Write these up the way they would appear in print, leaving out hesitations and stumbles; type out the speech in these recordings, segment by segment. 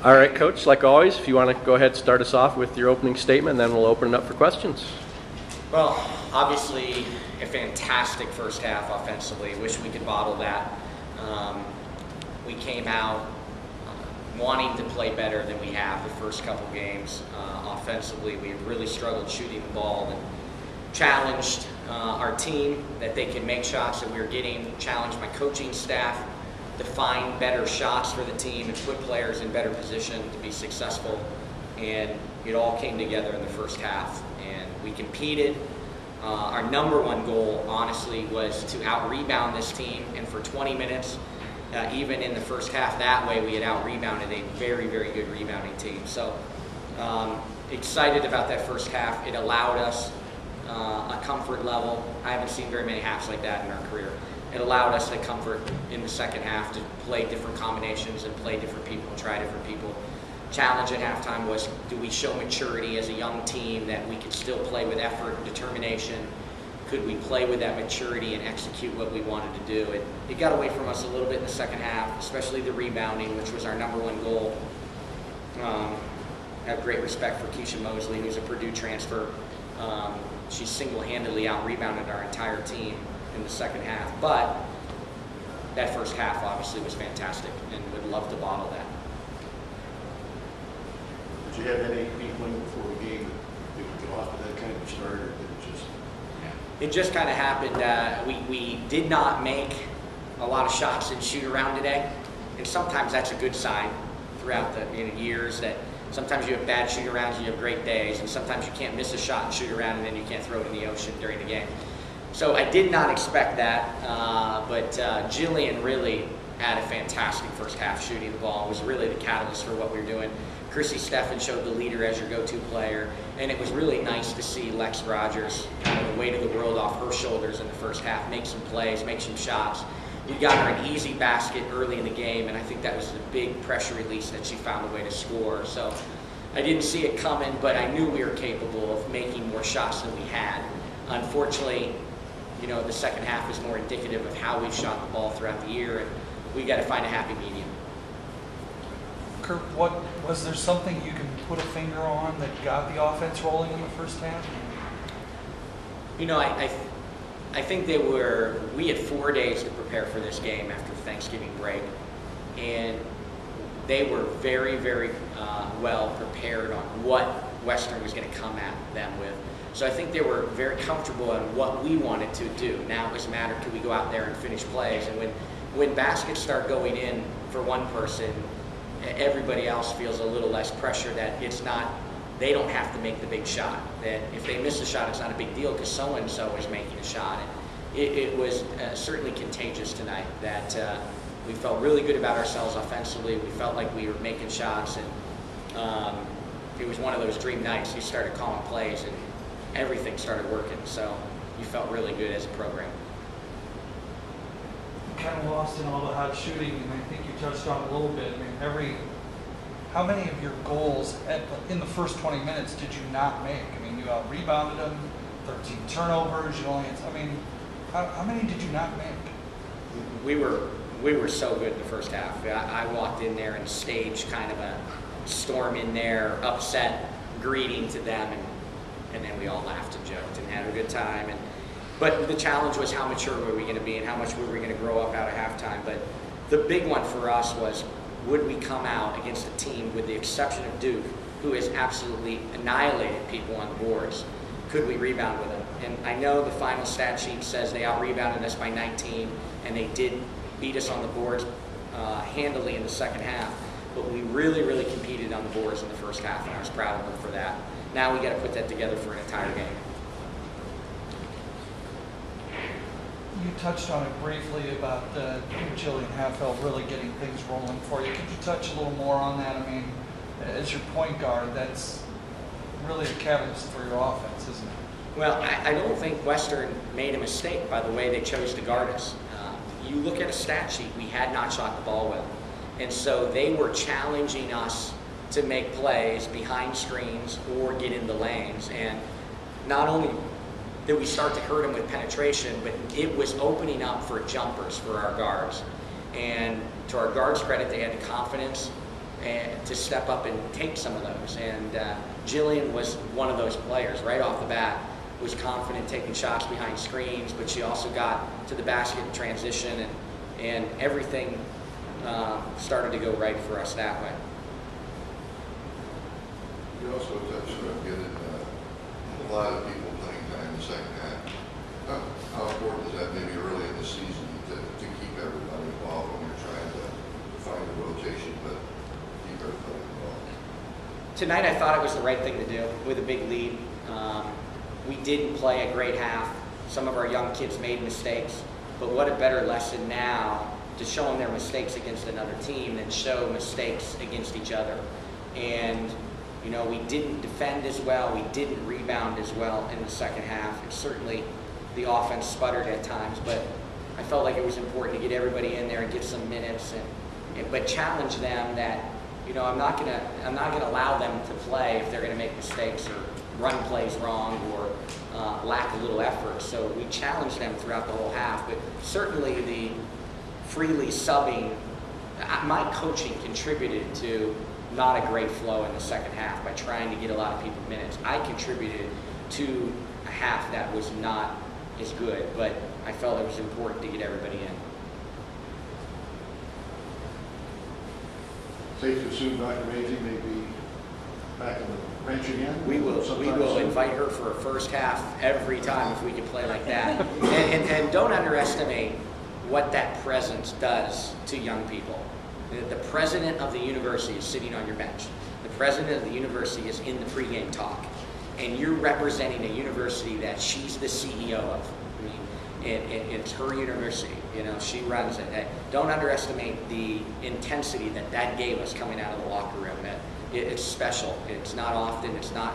All right, Coach, like always, if you want to go ahead and start us off with your opening statement, then we'll open it up for questions. Well, obviously a fantastic first half offensively. Wish we could bottle that. We came out wanting to play better than we have the first couple games. Offensively, we have really struggled shooting the ball and challenged our team that they can make shots that we were getting, challenged my coaching staff to find better shots for the team and put players in better position to be successful. And it all came together in the first half. And we competed. Our number one goal, honestly, was to out-rebound this team. And for 20 minutes, even in the first half that way, we had out-rebounded a very, very good rebounding team. So excited about that first half. It allowed us a comfort level. I haven't seen very many halves like that in our career. It allowed us the comfort in the second half to play different combinations and play different people and try different people. Challenge at halftime was, do we show maturity as a young team that we could still play with effort and determination? Could we play with that maturity and execute what we wanted to do? It got away from us a little bit in the second half, especially the rebounding, which was our number one goal. I have great respect for Keisha Mosley, who's a Purdue transfer. She single-handedly out-rebounded our entire team in the second half. But that first half obviously was fantastic and would love to bottle that. Did you have any inkling before the game that it would get off to that kind of start, or did it just? It just kind of happened. We did not make a lot of shots in shoot-around today, and sometimes that's a good sign throughout the years that sometimes you have bad shoot-arounds, you have great days, and sometimes you can't miss a shot and shoot-around and then you can't throw it in the ocean during the game. So I did not expect that, but Jillian really had a fantastic first half shooting the ball. It was really the catalyst for what we were doing. Chrissy Steffen showed the leader as your go-to player, and it was really nice to see Lex Rogers, kind of the weight of the world off her shoulders in the first half, make some plays, make some shots. We got her an easy basket early in the game, and I think that was a big pressure release that she found a way to score. So I didn't see it coming, but I knew we were capable of making more shots than we had. Unfortunately, the second half is more indicative of how we've shot the ball throughout the year, and we got to find a happy medium. Curt, was there something you can put a finger on that got the offense rolling in the first half? I think we had 4 days to prepare for this game after Thanksgiving break, and they were very, very well prepared on what Western was going to come at them with. So I think they were very comfortable in what we wanted to do. Now it was a matter, could we go out there and finish plays? And when baskets start going in for one person, everybody else feels a little less pressure that they don't have to make the big shot. That if they miss a shot, it's not a big deal because so-and-so is making a shot. And it was certainly contagious tonight that we felt really good about ourselves offensively. We felt like we were making shots, and it was one of those dream nights. You started calling plays, and everything started working. So you felt really good as a program. Kind of lost in all the hot shooting, and I think you touched on it a little bit. I mean, how many of your goals in the first 20 minutes did you not make? I mean, you out-rebounded them, 13 turnovers. You only had, how many did you not make? We were so good in the first half. I walked in there and staged kind of a storm in there, upset greeting to them, and then we all laughed and joked and had a good time. But the challenge was how mature were we going to be and how much were we going to grow up out of halftime. But the big one for us was, would we come out against a team, with the exception of Duke, who has absolutely annihilated people on the boards? Could we rebound with them? And I know the final stat sheet says they out-rebounded us by 19, and they did beat us on the boards handily in the second half. But we really, really competed on the boards in the first half, and I was proud of them for that. Now we got to put that together for an entire game. You touched on it briefly about Jillian Halfeld really getting things rolling for you. Could you touch a little more on that? I mean, as your point guard, that's really a catalyst for your offense, isn't it? Well, I don't think Western made a mistake by the way they chose to guard us. You look at a stat sheet, we had not shot the ball well. And so they were challenging us to make plays behind screens or get in the lanes. And not only did we start to hurt them with penetration, but it was opening up for jumpers for our guards. And to our guards' credit, they had the confidence and to step up and take some of those. And Jillian was one of those players right off the bat, was confident taking shots behind screens, but she also got to the basket in transition, and everything started to go right for us that way. You also touched on getting a lot of people playing time in the second half. How important is that maybe early in the season to keep everybody involved when you're trying to find a rotation, but keep everybody involved? Tonight I thought it was the right thing to do with a big lead. We didn't play a great half. Some of our young kids made mistakes, but what a better lesson now to show them their mistakes against another team than show mistakes against each other. And you know, we didn't defend as well, we didn't rebound as well in the second half. And certainly the offense sputtered at times, but I felt like it was important to get everybody in there and get some minutes, but challenge them that, you know, I'm not gonna allow them to play if they're gonna make mistakes or run plays wrong or lack a little effort. So we challenged them throughout the whole half, but certainly the freely subbing, my coaching contributed to not a great flow in the second half by trying to get a lot of people minutes. I contributed to a half that was not as good, but I felt it was important to get everybody in. Safe to assume Dr. Maisie may be back in the bench again? We will soon? invite her for a first half every time if we can play like that. And don't underestimate what that presence does to young people. The president of the university is sitting on your bench. The president of the university is in the pregame talk. And you're representing a university that she's the CEO of. I mean, it's her university. You know, she runs it. Don't underestimate the intensity that gave us coming out of the locker room. It's special. It's not often, it's not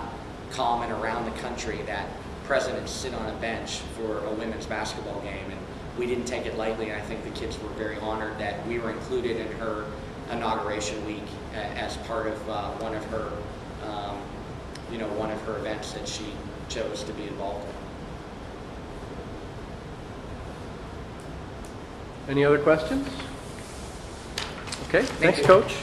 common around the country that presidents sit on a bench for a women's basketball game. And we didn't take it lightly, and I think the kids were very honored that we were included in her inauguration week as part of one of her events that she chose to be involved in. Any other questions? Okay, thanks, you. Coach.